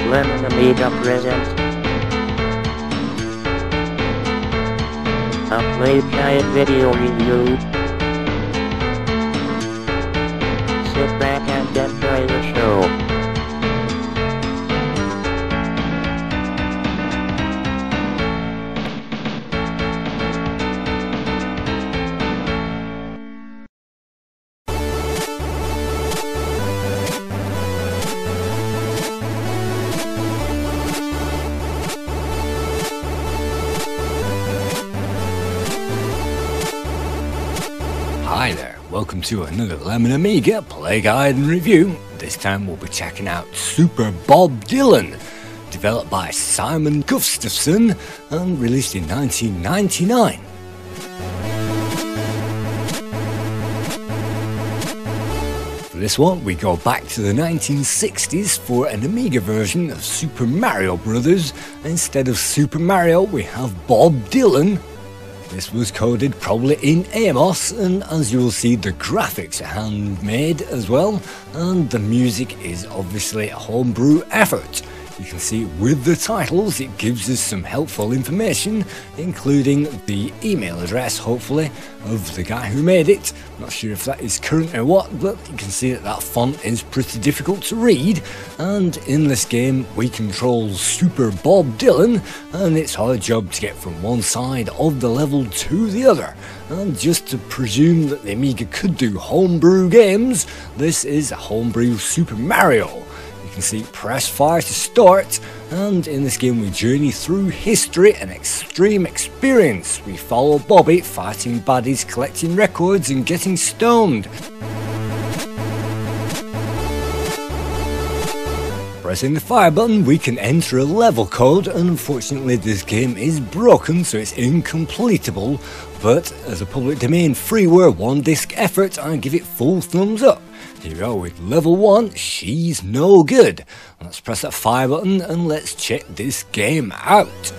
Lemon Amiga presents a Playguide video review. Sit back and enjoy the show. Hi there, welcome to another Lemon Amiga Playguide and review. This time we'll be checking out Super Bob Dylan, developed by Simon Gustafson and released in 1999. For this one, we go back to the 1960s for an Amiga version of Super Mario Brothers. Instead of Super Mario, we have Bob Dylan. This was coded probably in AMOS, and as you will see, the graphics are handmade as well, and the music is obviously a homebrew effort. You can see with the titles it gives us some helpful information, including the email address, hopefully, of the guy who made it. Not sure if that is current or what, but you can see that that font is pretty difficult to read. And in this game we control Super Bob Dylan, and it's our job to get from one side of the level to the other. And just to presume that the Amiga could do homebrew games, this is a homebrew Super Mario. You can see press fire to start, and in this game we journey through history and extreme experience. We follow Bobby fighting baddies, collecting records and getting stoned. Pressing the fire button we can enter a level code, and unfortunately this game is broken so it's incompletable, but as a public domain freeware one disc effort I give it full thumbs up. Here we go with level 1, She's No Good. Let's press that fire button and let's check this game out.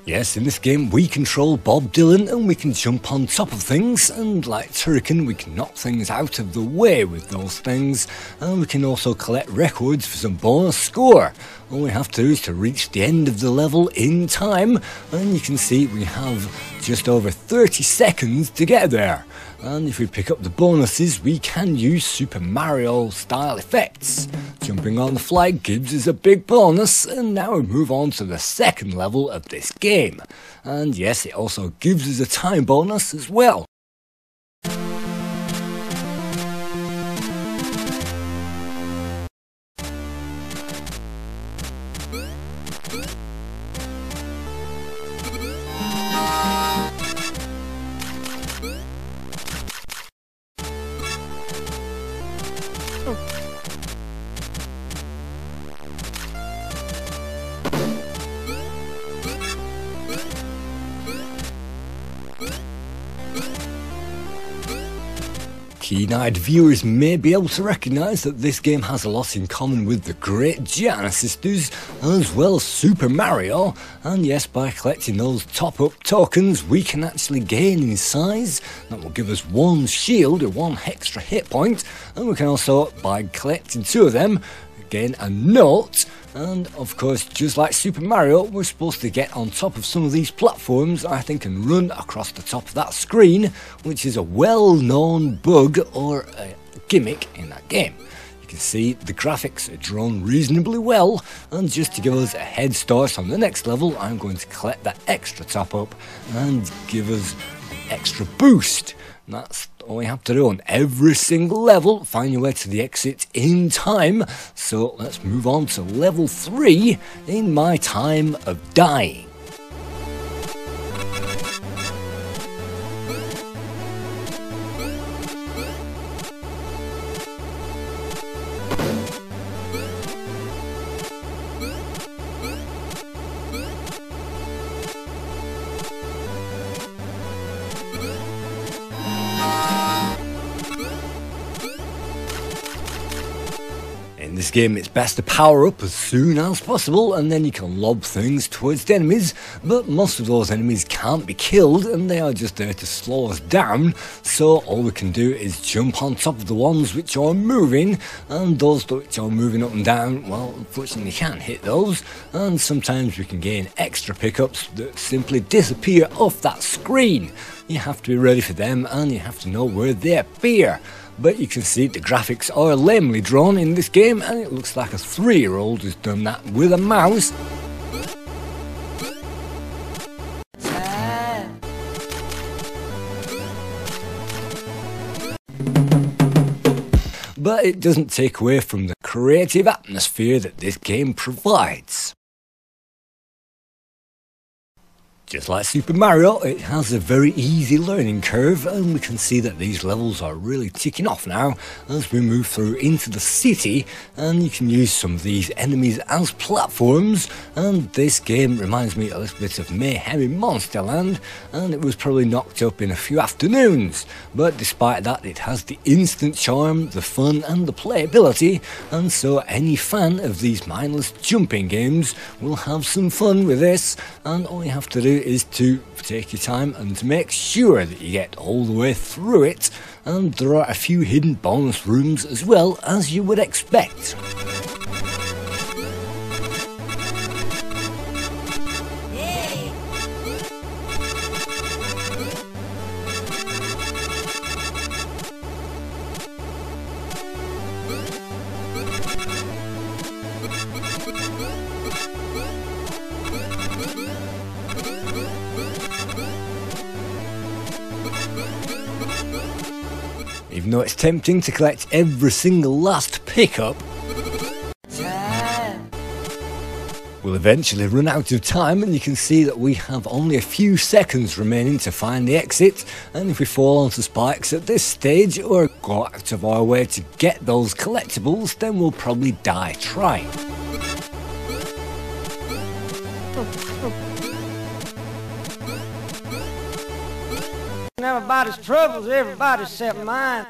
Yes, in this game we control Bob Dylan and we can jump on top of things, and like Turrican we can knock things out of the way with those things, and we can also collect records for some bonus score. All we have to do is to reach the end of the level in time, and you can see we have just over 30 seconds to get there. And if we pick up the bonuses we can use Super Mario style effects. Jumping on the fly gives us a big bonus, and now we move on to the second level of this game. And yes, it also gives us a time bonus as well. Keen-eyed viewers may be able to recognise that this game has a lot in common with the Great Giana Sisters, as well as Super Mario, and yes, by collecting those top-up tokens we can actually gain in size. That will give us one shield or one extra hit point, and we can also, by collecting 2 of them, gain a note. And of course, just like Super Mario, we're supposed to get on top of some of these platforms, I think, and run across the top of that screen, which is a well-known bug or a gimmick in that game. You can see the graphics are drawn reasonably well, and just to give us a head start on the next level, I'm going to collect that extra top up and give us an extra boost. And that's all we have to do on every single level, find your way to the exit in time. So let's move on to level 3 in my time of dying. this game it's best to power up as soon as possible and then you can lob things towards the enemies, but most of those enemies can't be killed and they are just there to slow us down, so all we can do is jump on top of the ones which are moving, and those which are moving up and down, well, unfortunately you can't hit those, and sometimes we can gain extra pickups that simply disappear off that screen. You have to be ready for them and you have to know where they appear. But you can see the graphics are lamely drawn in this game and it looks like a 3-year-old has done that with a mouse. But it doesn't take away from the creative atmosphere that this game provides. Just like Super Mario, it has a very easy learning curve and we can see that these levels are really ticking off now as we move through into the city, and you can use some of these enemies as platforms, and this game reminds me a little bit of Mayhem in Monsterland, and it was probably knocked up in a few afternoons, but despite that it has the instant charm, the fun and the playability, and so any fan of these mindless jumping games will have some fun with this, and all you have to do is to take your time and to make sure that you get all the way through it, and there are a few hidden bonus rooms as well, as you would expect. Even though it's tempting to collect every single last pickup, we'll eventually run out of time, and you can see that we have only a few seconds remaining to find the exit, and if we fall onto spikes at this stage or go out of our way to get those collectibles, then we'll probably die trying. Everybody's troubles, everybody except mine.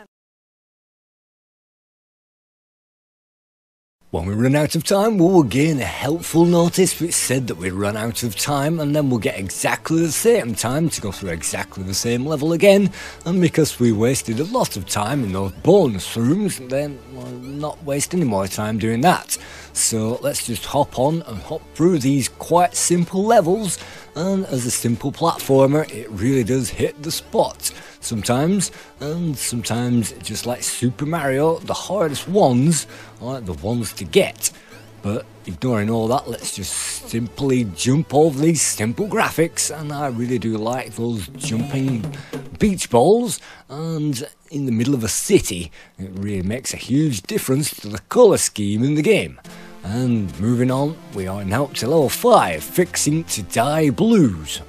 When we run out of time, we will gain a helpful notice which said that we'd run out of time, and then we'll get exactly the same time to go through exactly the same level again, and because we wasted a lot of time in those bonus rooms, then we'll not waste any more time doing that. So let's just hop on and hop through these quite simple levels, and as a simple platformer it really does hit the spot sometimes, and sometimes just like Super Mario, the hardest ones are the ones to get. But ignoring all that, let's just simply jump over these simple graphics, and I really do like those jumping beach balls, and in the middle of a city it really makes a huge difference to the colour scheme in the game. And moving on, we are now up to level 5, Fixing to Die Blues.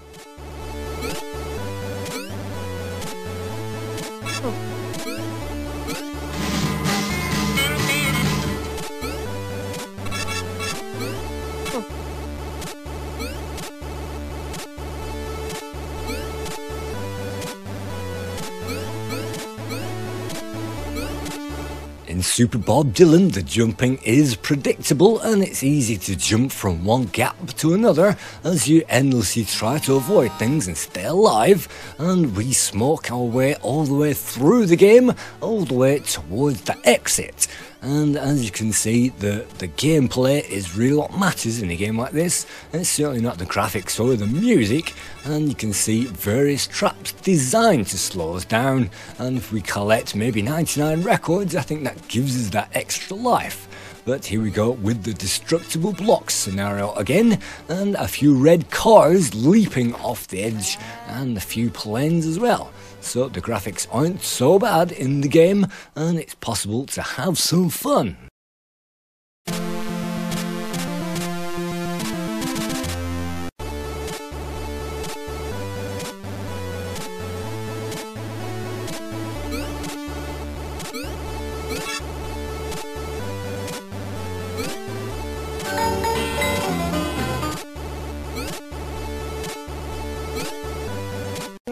In Super Bob Dylan, the jumping is predictable and it's easy to jump from one gap to another as you endlessly try to avoid things and stay alive, and we smoke our way all the way through the game, all the way towards the exit. And as you can see, the gameplay is really what matters in a game like this, and it's certainly not the graphics or the music, and you can see various traps designed to slow us down, and if we collect maybe 99 records, I think that gives us that extra life. But here we go with the destructible blocks scenario again, and a few red cars leaping off the edge, and a few planes as well. So the graphics aren't so bad in the game, and it's possible to have some fun.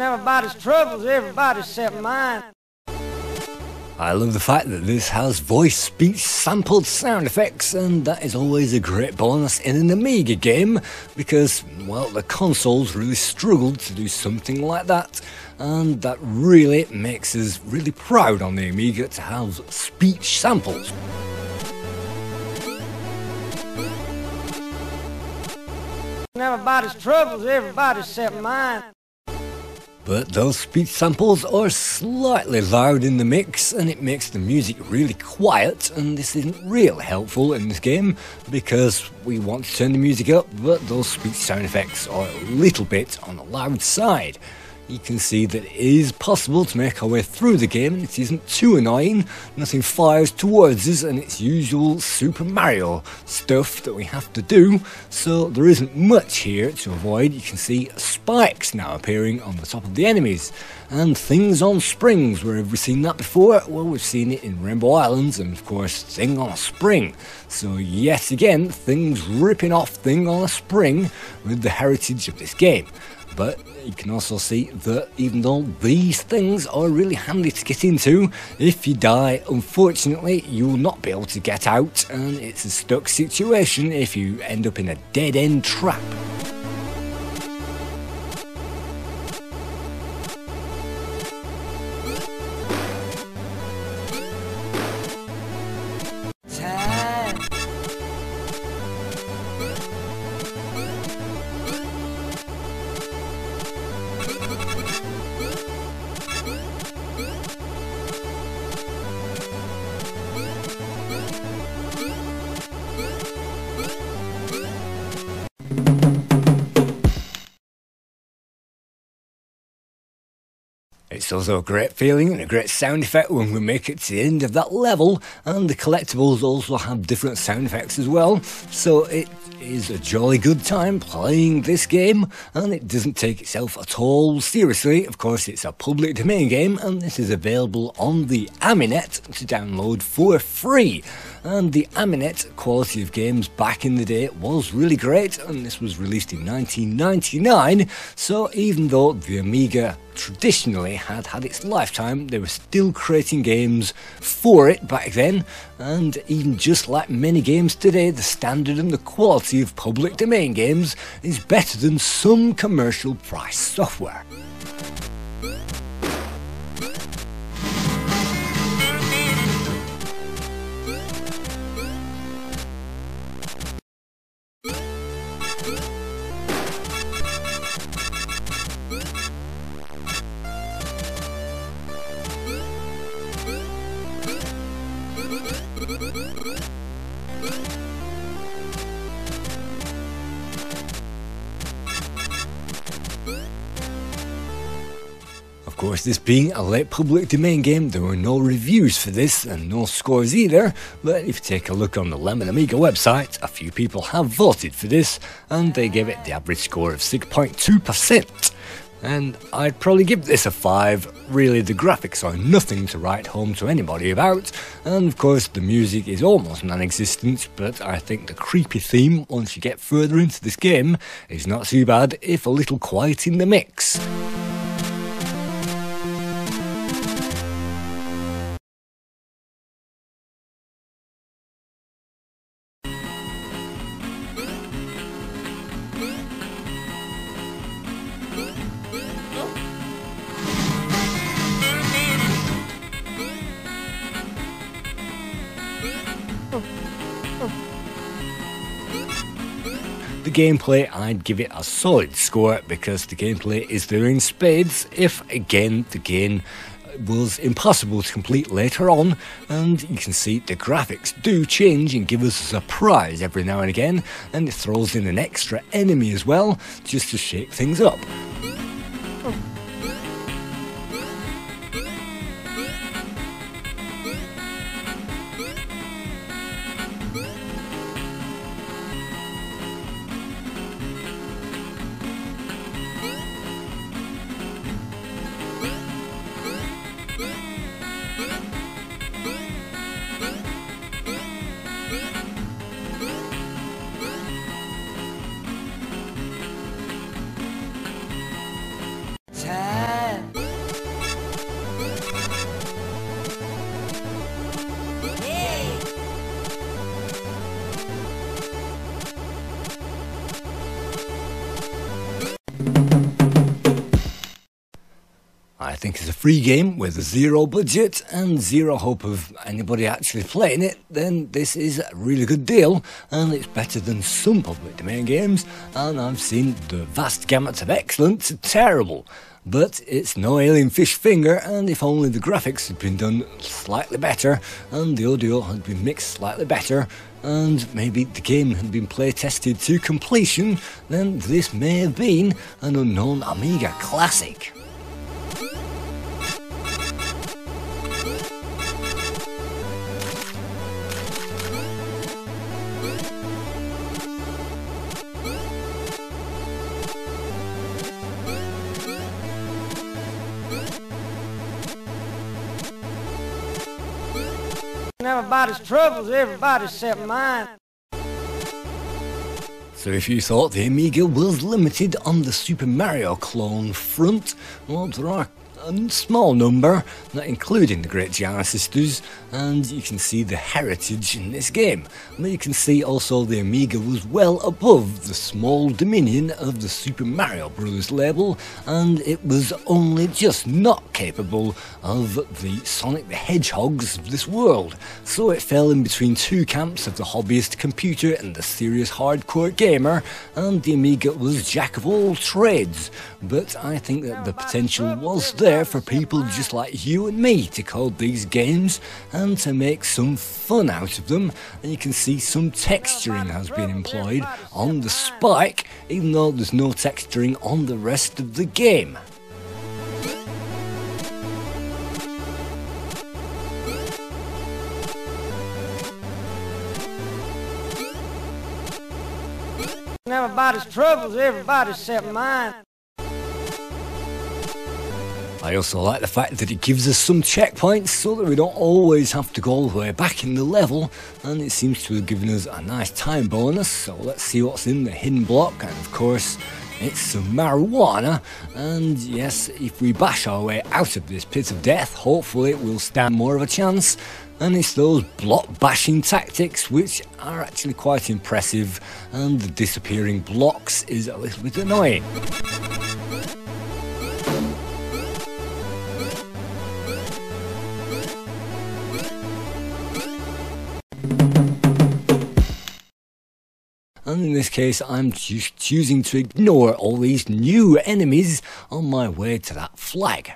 Everybody's troubles, everybody except mine. I love the fact that this has voice speech sampled sound effects, and that is always a great bonus in an Amiga game because, well, the consoles really struggled to do something like that, and that really makes us really proud on the Amiga to have speech samples. Everybody's troubles, everybody except mine. But those speech samples are slightly loud in the mix, and it makes the music really quiet, and this isn't really helpful in this game because we want to turn the music up, but those speech sound effects are a little bit on the loud side. You can see that it is possible to make our way through the game and it isn't too annoying. Nothing fires towards us and it's usual Super Mario stuff that we have to do, so there isn't much here to avoid. You can see spikes now appearing on the top of the enemies and things on springs. Where have we seen that before? Well, we've seen it in Rainbow Islands and of course Thing on a Spring. So yet again, things ripping off Thing on a Spring with the heritage of this game. But you can also see that even though these things are really handy to get into, if you die, unfortunately, you will not be able to get out, and it's a stuck situation if you end up in a dead-end trap. It's also a great feeling and a great sound effect when we make it to the end of that level, and the collectibles also have different sound effects as well, so it is a jolly good time playing this game, and it doesn't take itself at all seriously. Of course, it's a public domain game, and this is available on the Aminet to download for free. And the Aminet quality of games back in the day was really great, and this was released in 1999, so even though the Amiga traditionally had its lifetime, they were still creating games for it back then, and even just like many games today, the standard and the quality of public domain games is better than some commercial price software. Of course, this being a late public domain game, there were no reviews for this and no scores either, but if you take a look on the Lemon Amiga website, a few people have voted for this and they gave it the average score of 6.2%. And I'd probably give this a 5. Really, the graphics are nothing to write home to anybody about, and of course the music is almost non-existent, but I think the creepy theme, once you get further into this game, is not too bad if a little quiet in the mix. The gameplay, I'd give it a solid score because the gameplay is there in spades. If again the game was impossible to complete later on, and you can see the graphics do change and give us a surprise every now and again, and it throws in an extra enemy as well just to shake things up. think it's a free game with a zero budget and zero hope of anybody actually playing it, then this is a really good deal, and it's better than some public domain games, and I've seen the vast gamut of excellent to terrible. But it's no alien fish finger, and if only the graphics had been done slightly better and the audio had been mixed slightly better and maybe the game had been play tested to completion, then this may have been an unknown Amiga classic. Everybody's troubles, everybody except mine. So if you thought the Amiga was limited on the Super Mario clone front, well, there are a small number, not including the Great Giana Sisters, and you can see the heritage in this game. But you can see also the Amiga was well above the small dominion of the Super Mario Bros. Label, and it was only just not capable of the Sonic the Hedgehogs of this world. So it fell in between two camps of the hobbyist computer and the serious hardcore gamer, and the Amiga was jack of all trades. But I think that the potential was there for people just like you and me to code these games and to make some fun out of them, and you can see some texturing has been employed on the spike, even though there's no texturing on the rest of the game. Everybody's troubles, everybody except mine. I also like the fact that it gives us some checkpoints so that we don't always have to go all the way back in the level, and it seems to have given us a nice time bonus. So let's see what's in the hidden block, and of course it's some marijuana, and yes, if we bash our way out of this pit of death, hopefully we'll stand more of a chance. And it's those block bashing tactics which are actually quite impressive, and the disappearing blocks is a little bit annoying. And in this case, I'm just choosing to ignore all these new enemies on my way to that flag.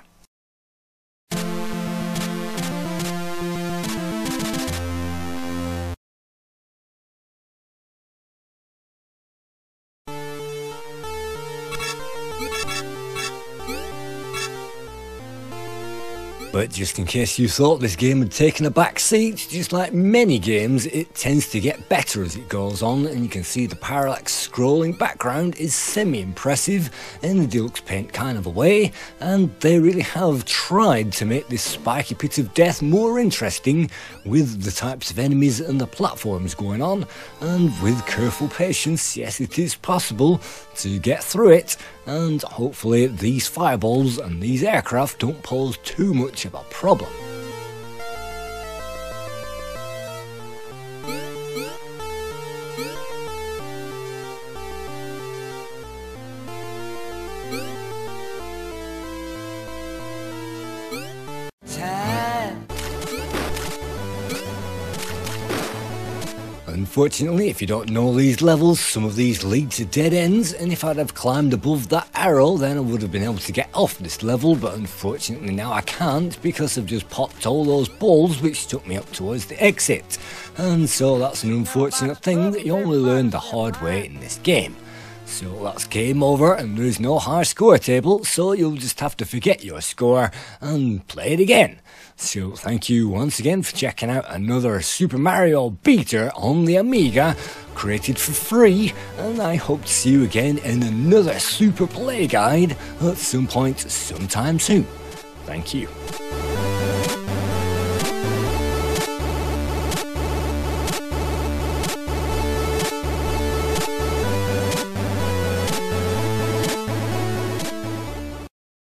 But just in case you thought this game had taken a back seat, just like many games, it tends to get better as it goes on, and you can see the parallax scrolling background is semi-impressive in the Deluxe Paint kind of a way, and they really have tried to make this spiky pit of death more interesting with the types of enemies and the platforms going on, and with careful patience, yes, it is possible to get through it, and hopefully these fireballs and these aircraft don't pose too much of a problem. Unfortunately, if you don't know these levels, some of these lead to dead ends, and if I'd have climbed above that arrow, then I would have been able to get off this level, but unfortunately now I can't because I've just popped all those balls which took me up towards the exit. And so that's an unfortunate thing that you only learn the hard way in this game. So that's game over, and there is no high score table, so you'll just have to forget your score and play it again. So thank you once again for checking out another Super Mario beater on the Amiga, created for free, and I hope to see you again in another Super Playguide at some point sometime soon. Thank you.